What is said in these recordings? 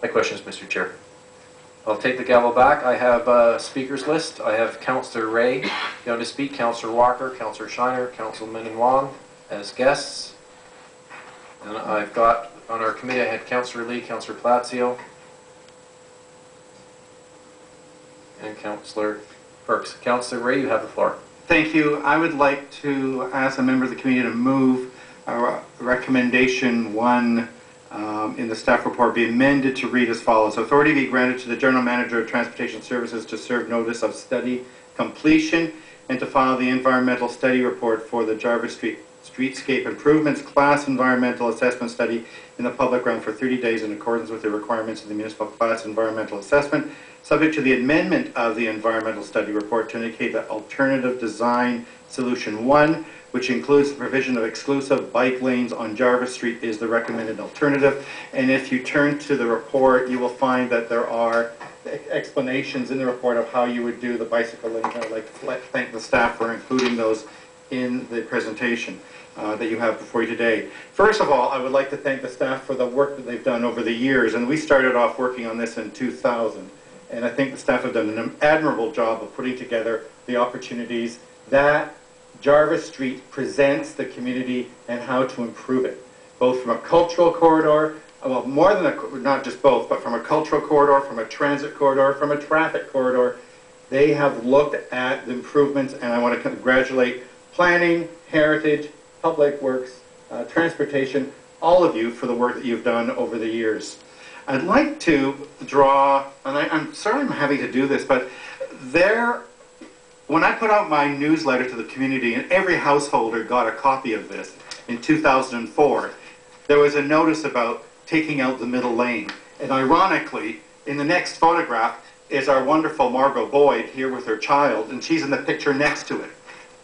My questions, Mr. Chair. I'll take the gavel back. I have a speakers list. I have Councilor Rae going to speak, Councilor Walker, Councilor Shiner, Councilman Wong as guests. And I've got, on our committee, I had Councilor Lee, Councilor Palacio, and Councilor Perks. Councilor Rae, you have the floor. Thank you. I would like to ask a member of the committee to move recommendation 1 in the staff report be amended to read as follows. Authority be granted to the General Manager of Transportation Services to serve notice of study completion and to file the environmental study report for the Jarvis Street Streetscape Improvements Class Environmental Assessment Study in the public realm for 30 days in accordance with the requirements of the Municipal Class Environmental Assessment, subject to the amendment of the environmental study report to indicate that alternative design solution 1, which includes the provision of exclusive bike lanes on Jarvis Street, is the recommended alternative. And if you turn to the report, you will find that there are explanations in the report of how you would do the bicycle lanes. I'd like to thank the staff for including those in the presentation that you have before you today. First of all, I would like to thank the staff for the work that they've done over the years. And we started off working on this in 2000. And I think the staff have done an admirable job of putting together the opportunities that Jarvis Street presents the community and how to improve it, both from a cultural corridor, well, more than not just both, but from a cultural corridor, from a transit corridor, from a traffic corridor. They have looked at the improvements, and I want to congratulate planning, heritage, public works, transportation, all of you for the work that you've done over the years. I'd like to draw, and I'm sorry I'm having to do this, but when I put out my newsletter to the community, and every householder got a copy of this in 2004, there was a notice about taking out the middle lane. And ironically, in the next photograph is our wonderful Margot Boyd here with her child, and she's in the picture next to it.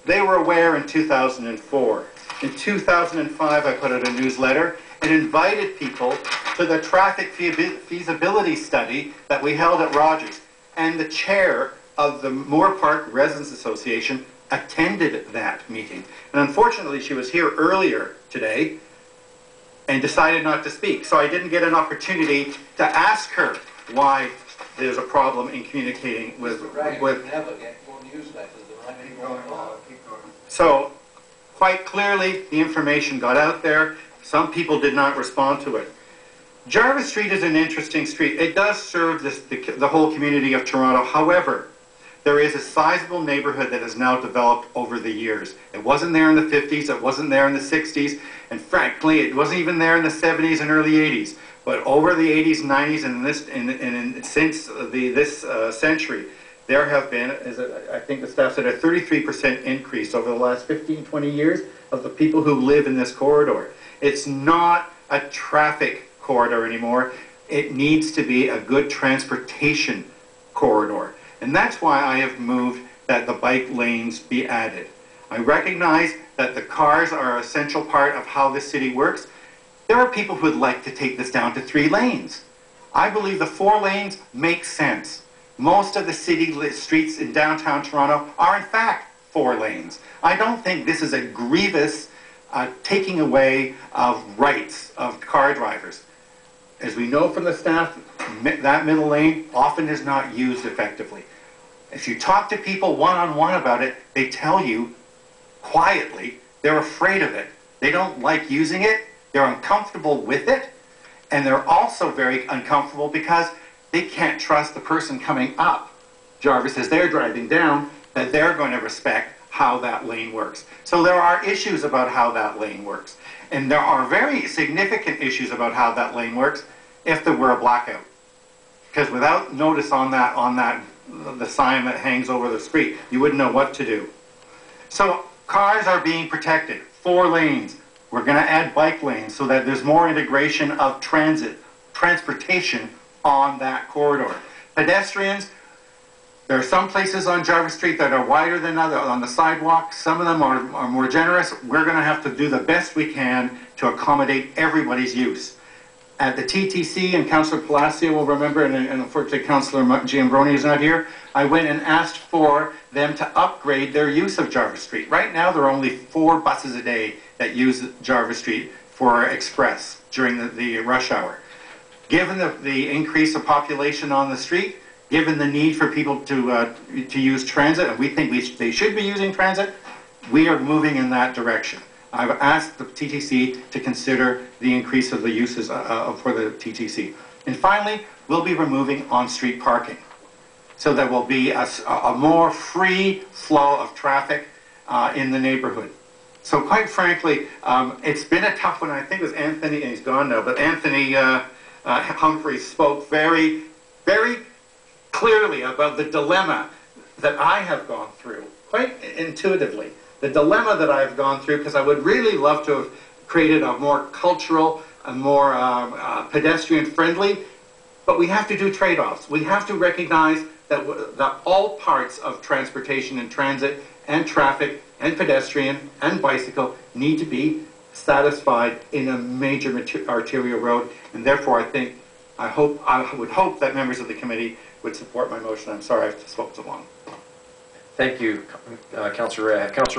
They were aware in 2004. In 2005, I put out a newsletter and invited people to the traffic feasibility study that we held at Rogers. And the chair of the Moore Park Residents Association attended that meeting. And unfortunately, she was here earlier today and decided not to speak. So I didn't get an opportunity to ask her why there's a problem in communicating with... So quite clearly, the information got out there. Some people did not respond to it. Jarvis Street is an interesting street. It does serve the whole community of Toronto. However, there is a sizable neighborhood that has now developed over the years. It wasn't there in the 50s, it wasn't there in the 60s, and frankly, it wasn't even there in the 70s and early 80s. But over the 80s, 90s, and since this century, there have been, as I think the staff said, a 33% increase over the last 15, 20 years of the people who live in this corridor. It's not a traffic corridor anymore. It needs to be a good transportation corridor. And that's why I have moved that the bike lanes be added. I recognize that the cars are an essential part of how this city works. There are people who would like to take this down to 3 lanes. I believe the 4 lanes make sense. Most of the city streets in downtown Toronto are in fact 4 lanes. I don't think this is a grievous taking away of rights of car drivers. As we know from the staff, that middle lane often is not used effectively. If you talk to people one-on-one about it, they tell you quietly they're afraid of it. They don't like using it, they're uncomfortable with it, and they're also very uncomfortable because they can't trust the person coming up Jarvis as they're driving down that they're going to respect how that lane works. So there are issues about how that lane works. And there are very significant issues about how that lane works if there were a blackout. Because without notice on the sign that hangs over the street, you wouldn't know what to do. So cars are being protected, 4 lanes. We're going to add bike lanes so that there's more integration of transportation on that corridor. Pedestrians, there are some places on Jarvis Street that are wider than others on the sidewalk. Some of them are more generous. We're going to have to do the best we can to accommodate everybody's use. At the TTC, and Councilor Palacio will remember, and unfortunately Councilor Giambroni is not here, I went and asked for them to upgrade their use of Jarvis Street. Right now there are only 4 buses a day that use Jarvis Street for express during the rush hour. Given the increase of population on the street, given the need for people to use transit, and we think they should be using transit, we are moving in that direction. I've asked the TTC to consider the increase of the uses for the TTC. And finally, we'll be removing on-street parking. So there will be a more free flow of traffic in the neighborhood. So quite frankly, it's been a tough one. I think it was Anthony, and he's gone now, but Anthony Humphreys spoke very, very clearly about the dilemma that I have gone through, quite intuitively. The dilemma that I've gone through, because I would really love to have created a more cultural, a more pedestrian-friendly, but we have to do trade-offs. We have to recognize that all parts of transportation and transit and traffic and pedestrian and bicycle need to be satisfied in a major arterial road, and therefore I would hope that members of the committee would support my motion. I'm sorry I've spoken so long. Thank you, Councilor Rae. Councilor